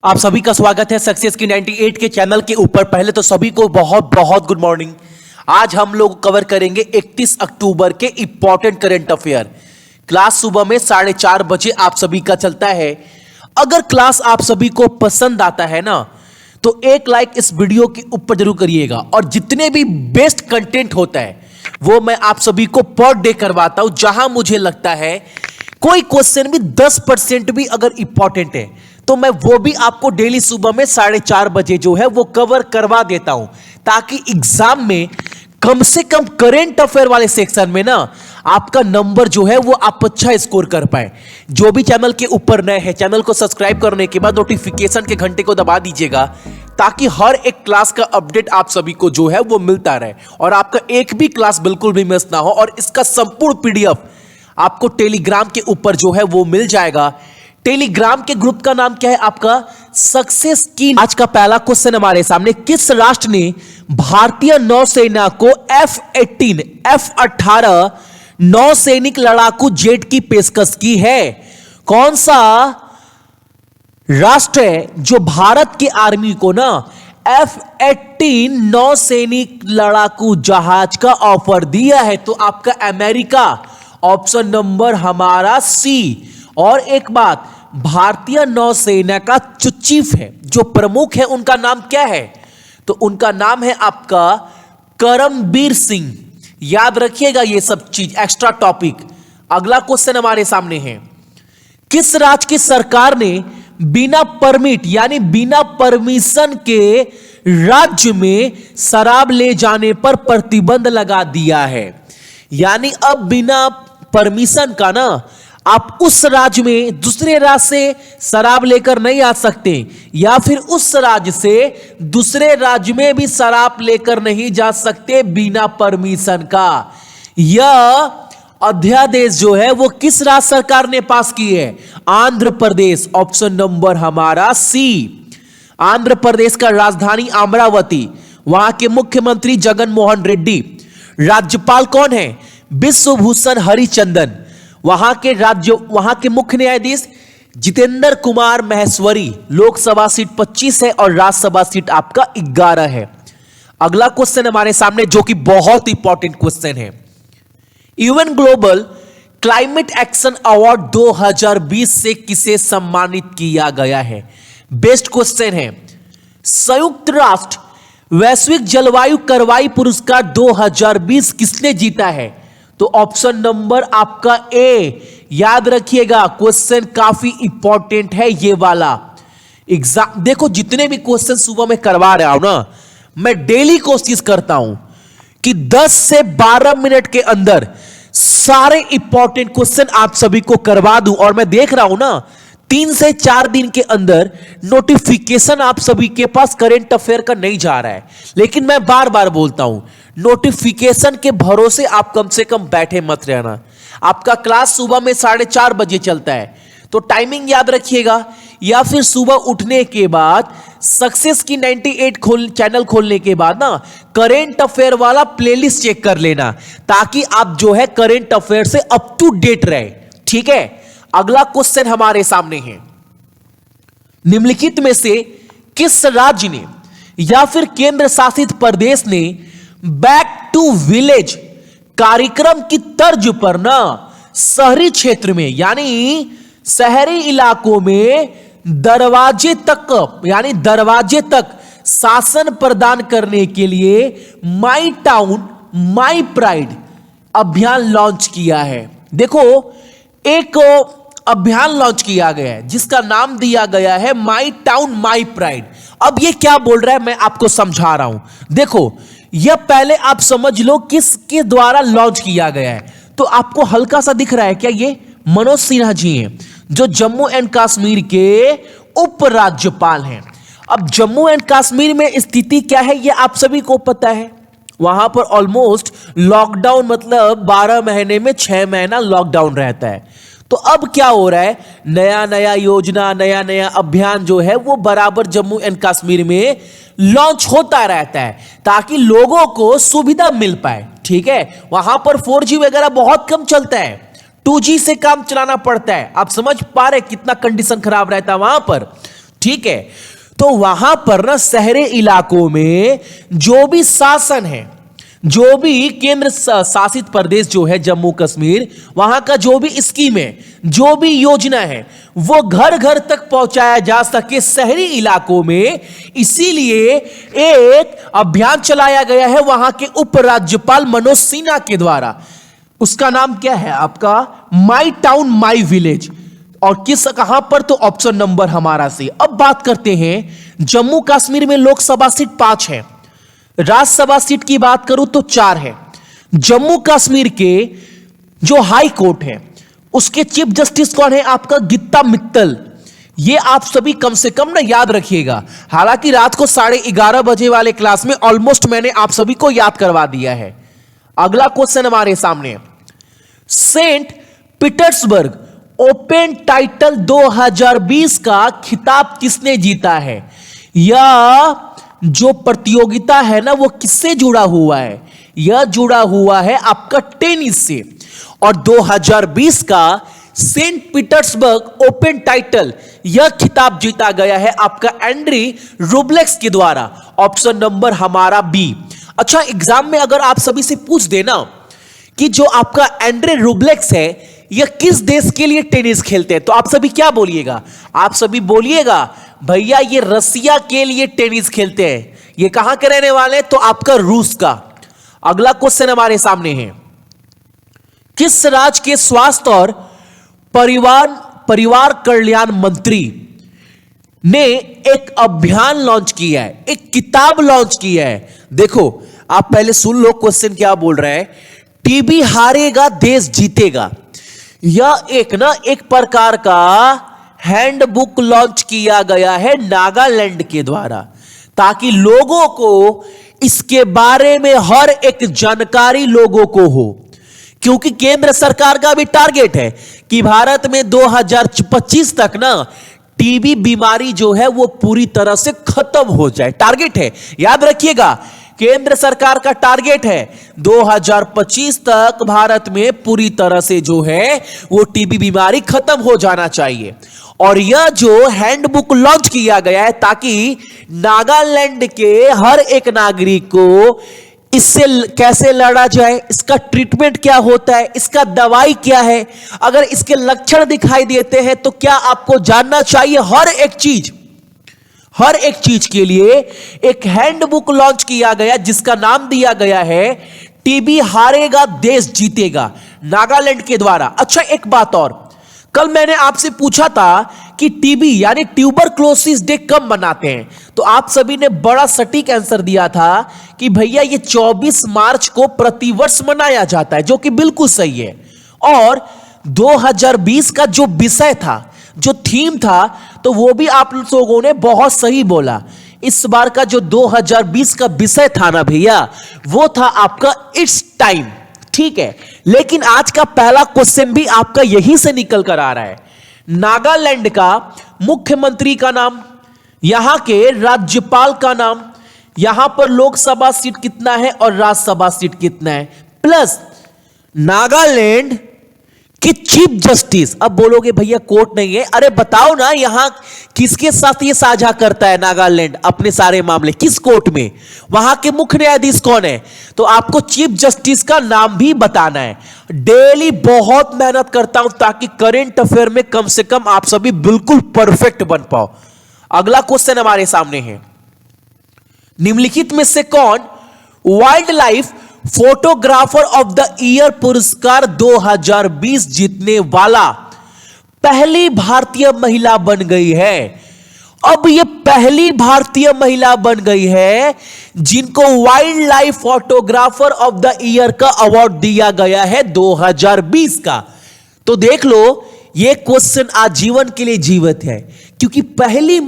आप सभी का स्वागत है सक्सेस की 98 के चैनल के ऊपर। पहले तो सभी को बहुत बहुत गुड मॉर्निंग। आज हम लोग कवर करेंगे 31 अक्टूबर के इंपॉर्टेंट करंट अफेयर। क्लास सुबह में 4:30 बजे आप सभी का चलता है। अगर क्लास आप सभी को पसंद आता है ना तो एक लाइक इस वीडियो के ऊपर जरूर करिएगा। और जितने भी बेस्ट कंटेंट होता है वो मैं आप सभी को पर डे करवाता हूं। जहां मुझे लगता है कोई क्वेश्चन भी 10% भी अगर इंपॉर्टेंट है तो मैं वो भी आपको डेली सुबह में 4:30 बजे जो है वो कवर करवा देता हूं, ताकि एग्जाम में कम से कम करंट अफेयर वाले सेक्शन में ना आपका नंबर जो है वो आप अच्छा स्कोर कर पाए। जो भी चैनल के ऊपर नए हैं, चैनल को सब्सक्राइब करने के बाद नोटिफिकेशन के घंटे को दबा दीजिएगा, ताकि हर एक क्लास का अपडेट आप सभी को जो है वो मिलता रहे और आपका एक भी क्लास बिल्कुल भी मिस ना हो। और इसका संपूर्ण पीडीएफ आपको टेलीग्राम के ऊपर जो है वो मिल जाएगा। टेलीग्राम के ग्रुप का नाम क्या है आपका? सक्सेस की। आज का पहला क्वेश्चन हमारे सामने, किस राष्ट्र ने भारतीय नौसेना को F-18 नौसैनिक लड़ाकू जेट की पेशकश की है? कौन सा राष्ट्र है जो भारत की आर्मी को ना F-18 नौसैनिक लड़ाकू जहाज का ऑफर दिया है? तो आपका अमेरिका, ऑप्शन नंबर हमारा सी। और एक बात, भारतीय नौसेना का जो चीफ है, जो प्रमुख है, उनका नाम क्या है? तो उनका नाम है आपका करमबीर सिंह। याद रखिएगा ये सब चीज, एक्स्ट्रा टॉपिक। अगला क्वेश्चन हमारे सामने है, किस राज्य की सरकार ने बिना परमिट यानी बिना परमिशन के राज्य में शराब ले जाने पर प्रतिबंध लगा दिया है? यानी अब बिना परमिशन का ना आप उस राज्य में दूसरे राज्य से शराब लेकर नहीं आ सकते, या फिर उस राज्य से दूसरे राज्य में भी शराब लेकर नहीं जा सकते बिना परमिशन का। यह अध्यादेश जो है वो किस राज्य सरकार ने पास की है? आंध्र प्रदेश, ऑप्शन नंबर हमारा सी। आंध्र प्रदेश का राजधानी अमरावती, वहां के मुख्यमंत्री जगन मोहन रेड्डी। राज्यपाल कौन है? विश्वभूषण हरिचंदन। वहां के मुख्य न्यायाधीश जितेंद्र कुमार महेश्वरी। लोकसभा सीट 25 है और राज्यसभा सीट आपका 11 है। अगला क्वेश्चन हमारे सामने, जो कि बहुत इंपॉर्टेंट क्वेश्चन है, UN global climate action award 2020 से किसे सम्मानित किया गया है? बेस्ट क्वेश्चन है। संयुक्त राष्ट्र वैश्विक जलवायु कार्रवाई पुरस्कार 2020 किसने जीता है? तो ऑप्शन नंबर आपका ए। याद रखिएगा, क्वेश्चन काफी इंपॉर्टेंट है ये वाला। एग्जाम देखो, जितने भी क्वेश्चन सुबह में करवा रहा हूं ना, मैं डेली कोशिश करता हूं कि 10 से 12 मिनट के अंदर सारे इंपॉर्टेंट क्वेश्चन आप सभी को करवा दूं। और मैं देख रहा हूं ना, 3 से 4 दिन के अंदर नोटिफिकेशन आप सभी के पास करंट अफेयर का नहीं जा रहा है। लेकिन मैं बार बार बोलता हूं, नोटिफिकेशन के भरोसे आप कम से कम बैठे मत रहना। आपका क्लास सुबह में 4:30 बजे चलता है, तो टाइमिंग याद रखिएगा। या फिर सुबह उठने के बाद सक्सेस की 98 चैनल खोलने के बाद ना करंट अफेयर वाला प्लेलिस्ट चेक कर लेना, ताकि आप जो है करंट अफेयर से अप टू डेट रहे। ठीक है, अगला क्वेश्चन हमारे सामने है, निम्नलिखित में से किस राज्य ने या फिर केंद्र शासित प्रदेश ने बैक टू विलेज कार्यक्रम की तर्ज पर ना शहरी क्षेत्र में यानी शहरी इलाकों में दरवाजे तक शासन प्रदान करने के लिए माई टाउन माई प्राइड अभियान लॉन्च किया है? देखो, एक अभियान लॉन्च किया गया है जिसका नाम दिया गया है माई टाउन माई प्राइड। अब ये क्या बोल रहा है मैं आपको समझा रहा हूं। देखो, यह पहले आप समझ लो किसके द्वारा लॉन्च किया गया है। तो आपको हल्का सा दिख रहा है क्या? ये मनोज सिन्हा जी हैं, जो जम्मू एंड कश्मीर के उपराज्यपाल हैं। अब जम्मू एंड कश्मीर में स्थिति क्या है ये आप सभी को पता है। वहां पर ऑलमोस्ट लॉकडाउन, मतलब 12 महीने में 6 महीना लॉकडाउन रहता है। तो अब क्या हो रहा है, नया नया योजना, नया नया अभियान जो है वो बराबर जम्मू एंड कश्मीर में लॉन्च होता रहता है, ताकि लोगों को सुविधा मिल पाए। ठीक है, वहां पर 4G वगैरह बहुत कम चलता है, 2G से काम चलाना पड़ता है। आप समझ पा रहे कितना कंडीशन खराब रहता है वहां पर। ठीक है। तो वहां पर ना शहरी इलाकों में जो भी शासन है, जो भी केंद्र शासित प्रदेश जो है जम्मू कश्मीर, वहां का जो भी स्कीम है, जो भी योजना है, वो घर घर तक पहुंचाया जा सके शहरी इलाकों में। इसीलिए एक अभियान चलाया गया है वहां के उपराज्यपाल मनोज सिन्हा के द्वारा। उसका नाम क्या है आपका? माई टाउन माई विलेज। और किस कहां पर? तो ऑप्शन नंबर हमारा से। अब बात करते हैं जम्मू कश्मीर में लोकसभा सीट 5 है, राज्यसभा सीट की बात करूं तो 4 है। जम्मू कश्मीर के जो हाई कोर्ट है उसके चीफ जस्टिस कौन है? आपका गीता मित्तल। ये आप सभी कम से कम ना याद रखिएगा। हालांकि रात को 11:30 बजे वाले क्लास में ऑलमोस्ट मैंने आप सभी को याद करवा दिया है। अगला क्वेश्चन हमारे सामने, सेंट पीटर्सबर्ग ओपन टाइटल 2020 का खिताब किसने जीता है? यह जो प्रतियोगिता है ना वो किससे जुड़ा हुआ है? यह जुड़ा हुआ है आपका टेनिस से। और 2020 का सेंट पीटर्सबर्ग ओपन टाइटल यह खिताब जीता गया है आपका एंड्री रूबलेक्स के द्वारा। ऑप्शन नंबर हमारा बी। अच्छा, एग्जाम में अगर आप सभी से पूछ देना कि जो आपका एंड्रे रूबलेक्स है यह किस देश के लिए टेनिस खेलते हैं, तो आप सभी क्या बोलिएगा? आप सभी बोलिएगा भैया ये रसिया के लिए टेनिस खेलते हैं। ये कहां के रहने वाले हैं? तो आपका रूस का। अगला क्वेश्चन हमारे सामने है, किस राज्य के स्वास्थ्य और परिवार कल्याण मंत्री ने एक अभियान लॉन्च किया है, एक किताब लॉन्च किया है? देखो आप पहले सुन लो क्वेश्चन क्या बोल रहे हैं। टीबी हारेगा देश जीतेगा, यह एक प्रकार का हैंडबुक लॉन्च किया गया है नागालैंड के द्वारा, ताकि लोगों को इसके बारे में हर एक जानकारी लोगों को हो। क्योंकि केंद्र सरकार का भी टारगेट है कि भारत में 2025 तक ना टीबी बीमारी जो है वो पूरी तरह से खत्म हो जाए। टारगेट है, याद रखिएगा, केंद्र सरकार का टारगेट है 2025 तक भारत में पूरी तरह से जो है वो टीबी बीमारी खत्म हो जाना चाहिए। और यह जो हैंडबुक लॉन्च किया गया है ताकि नागालैंड के हर एक नागरिक को इससे कैसे लड़ा जाए, इसका ट्रीटमेंट क्या होता है, इसका दवाई क्या है, अगर इसके लक्षण दिखाई देते हैं तो क्या आपको जानना चाहिए, हर एक चीज के लिए एक हैंडबुक लॉन्च किया गया जिसका नाम दिया गया है टीबी हारेगा देश जीतेगा, नागालैंड के द्वारा। अच्छा, एक बात और, कल मैंने आपसे पूछा था कि टीबी यानी ट्यूबरक्लोसिस डे कब मनाते हैं, तो आप सभी ने बड़ा सटीक आंसर दिया था कि भैया ये 24 मार्च को प्रतिवर्ष मनाया जाता है, जो कि बिल्कुल सही है। और 2020 का जो विषय था, जो थीम था, तो वो भी आप लोगों ने बहुत सही बोला। इस बार का जो 2020 का विषय था ना भैया, वो था आपका इट्स टाइम। ठीक है, लेकिन आज का पहला क्वेश्चन भी आपका यहीं से निकल कर आ रहा है। नागालैंड का मुख्यमंत्री का नाम, यहां के राज्यपाल का नाम, यहां पर लोकसभा सीट कितना है और राज्यसभा सीट कितना है, प्लस नागालैंड कि चीफ जस्टिस। अब बोलोगे भैया कोर्ट नहीं है, अरे बताओ ना यहां किसके साथ ये साझा करता है नागालैंड अपने सारे मामले, किस कोर्ट में, वहां के मुख्य न्यायाधीश कौन है, तो आपको चीफ जस्टिस का नाम भी बताना है। डेली बहुत मेहनत करता हूं ताकि करंट अफेयर में कम से कम आप सभी बिल्कुल परफेक्ट बन पाओ। अगला क्वेश्चन हमारे सामने है, निम्नलिखित में से कौन wild life photographer of the year पुरस्कार 2020 जीतने वाला पहली भारतीय महिला बन गई है? अब ये पहली भारतीय महिला बन गई है जिनको wild life photographer of the year का अवार्ड दिया गया है 2020 का। तो देख लो, ये क्वेश्चन आजीवन के लिए जीवित है, क्योंकि पहली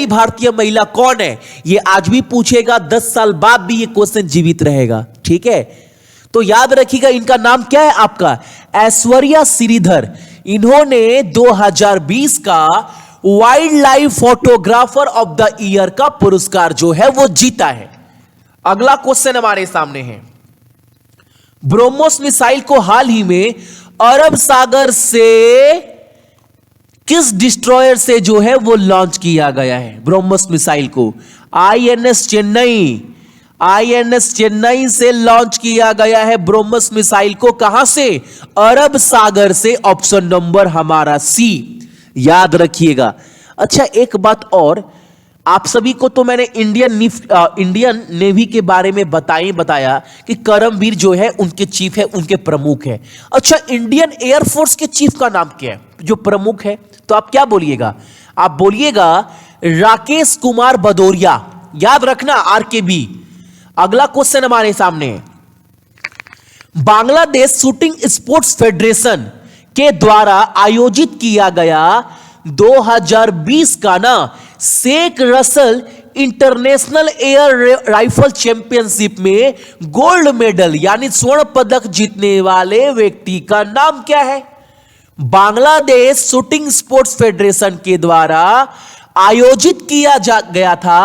भारतीय महिला कौन है ये आज भी पूछेगा, 10 साल बाद भी ये क्वेश्चन जीवित रहेगा। ठीक है, तो याद रखिएगा, इनका नाम क्या है आपका, ऐश्वर्या श्रीधर। इन्होंने 2020 का wild life photographer of the year का पुरस्कार जो है वो जीता है। अगला क्वेश्चन हमारे सामने है, ब्रह्मोस मिसाइल को हाल ही में अरब सागर से किस डिस्ट्रॉयर से जो है वो लॉन्च किया गया है ब्रह्मोस मिसाइल को? आईएनएस चेन्नई, आईएनएस चेन्नई से लॉन्च किया गया है ब्रह्मोस मिसाइल को। कहां से? अरब सागर से। ऑप्शन नंबर हमारा सी, याद रखिएगा। अच्छा एक बात और, आप सभी को तो मैंने इंडियन नेवी के बारे में बताया कि करमवीर जो है उनके चीफ है, उनके प्रमुख है। अच्छा इंडियन एयरफोर्स के चीफ का नाम क्या है जो प्रमुख है? तो आप क्या बोलिएगा? आप बोलिएगा राकेश कुमार भदौरिया, याद रखना आरकेबी। अगला क्वेश्चन हमारे सामने है, बांग्लादेश शूटिंग स्पोर्ट्स फेडरेशन के द्वारा आयोजित किया गया 2020 का ना Sheikh Russel international air rifle championship में गोल्ड मेडल यानी स्वर्ण पदक जीतने वाले व्यक्ति का नाम क्या है? बांग्लादेश शूटिंग स्पोर्ट्स फेडरेशन के द्वारा आयोजित किया गया था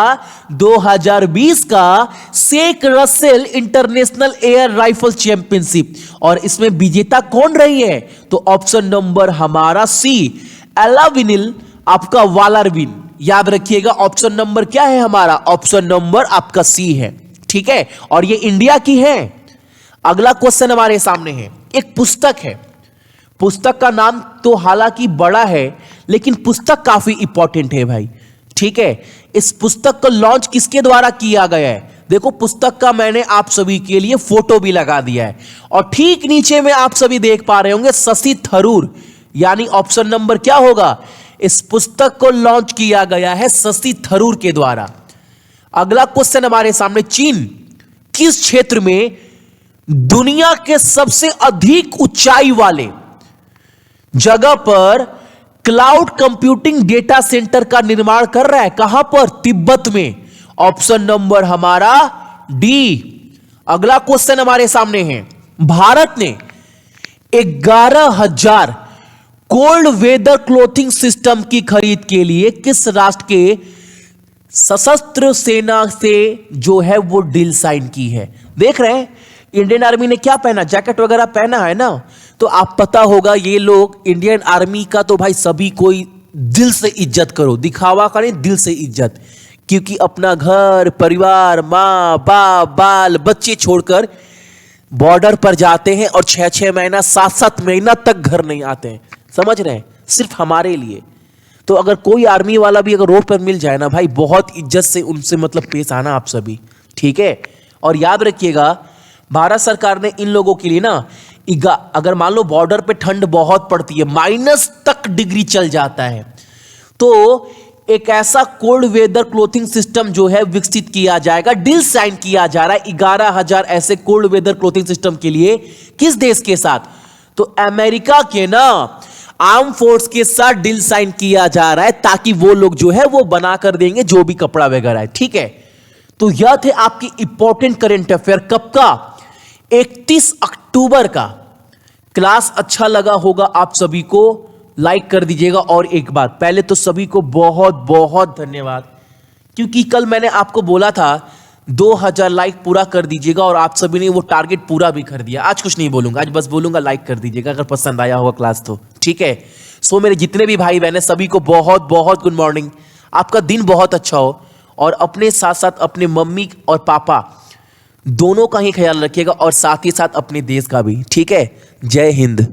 2020 का Sheikh Russell international air rifle championship, और इसमें विजेता कौन रही है? तो ऑप्शन नंबर हमारा सी, एलाविनिल आपका वालारविन। याद रखिएगा ऑप्शन नंबर क्या है हमारा? ऑप्शन नंबर आपका सी है, ठीक है। और ये इंडिया की है। अगला क्वेश्चन हमारे सामने है, एक पुस्तक है, पुस्तक का नाम तो हालांकि बड़ा है लेकिन पुस्तक काफी इंपॉर्टेंट है भाई, ठीक है। इस पुस्तक को लॉन्च किसके द्वारा किया गया है? देखो पुस्तक का मैंने आप सभी के लिए फोटो भी लगा दिया है, और ठीक नीचे में आप सभी देख पा रहे होंगे शशि थरूर, यानी ऑप्शन नंबर क्या होगा? इस पुस्तक को लॉन्च किया गया है शशि थरूर के द्वारा। अगला क्वेश्चन हमारे सामने, चीन किस क्षेत्र में दुनिया के सबसे अधिक ऊंचाई वाले जगह पर क्लाउड कंप्यूटिंग डेटा सेंटर का निर्माण कर रहा है? कहां पर? तिब्बत में। ऑप्शन नंबर हमारा डी। अगला क्वेश्चन हमारे सामने है, भारत ने 11,000 कोल्ड वेदर क्लोथिंग सिस्टम की खरीद के लिए किस राष्ट्र के सशस्त्र सेना से जो है वो डील साइन की है? देख रहे हैं इंडियन आर्मी ने क्या पहना, जैकेट वगैरह पहना है ना, तो आप पता होगा ये लोग इंडियन आर्मी का तो भाई सभी कोई दिल से इज्जत करो, दिखावा करें दिल से इज्जत, क्योंकि अपना घर परिवार माँ बाप बाल बच्चे छोड़कर बॉर्डर पर जाते हैं और 6-6 महीना 7-7 महीना तक घर नहीं आते हैं, समझ रहे हैं, सिर्फ हमारे लिए। तो अगर कोई आर्मी वाला भी अगर रोड पर मिल जाए ना भाई, बहुत इज्जत से उनसे मतलब पेश आना आप सभी, ठीक है। और याद रखिएगा भारत सरकार ने इन लोगों के लिए ना अगर मान लो बॉर्डर पे ठंड बहुत पड़ती है, माइनस तक डिग्री चल जाता है, तो एक ऐसा कोल्ड वेदर क्लोथिंग सिस्टम जो है विकसित किया जाएगा, डील साइन किया जा रहा है 11,000 ऐसे कोल्ड वेदर क्लोथिंग सिस्टम के लिए। किस देश के साथ? तो अमेरिका के ना आर्म फोर्स के साथ डील साइन किया जा रहा है, ताकि वो लोग जो है वो बना कर देंगे जो भी कपड़ा वगैरह है, ठीक है। तो यह थे आपकी इंपॉर्टेंट करंट अफेयर। कब का? 31 अक्टूबर का। क्लास अच्छा लगा होगा आप सभी को, लाइक कर दीजिएगा। और एक बात, पहले तो सभी को बहुत बहुत धन्यवाद, क्योंकि कल मैंने आपको बोला था 2000 लाइक पूरा कर दीजिएगा और आप सभी ने वो टारगेट पूरा भी कर दिया। आज कुछ नहीं बोलूंगा, आज बस बोलूंगा लाइक कर दीजिएगा अगर पसंद आया होगा क्लास तो, ठीक है। सो मेरे जितने भी भाई बहन हैं सभी को बहुत बहुत गुड मॉर्निंग, आपका दिन बहुत अच्छा हो, और अपने साथ साथ अपने मम्मी और पापा दोनों का ही ख्याल रखिएगा, और साथ ही साथ अपने देश का भी, ठीक है। जय हिंद।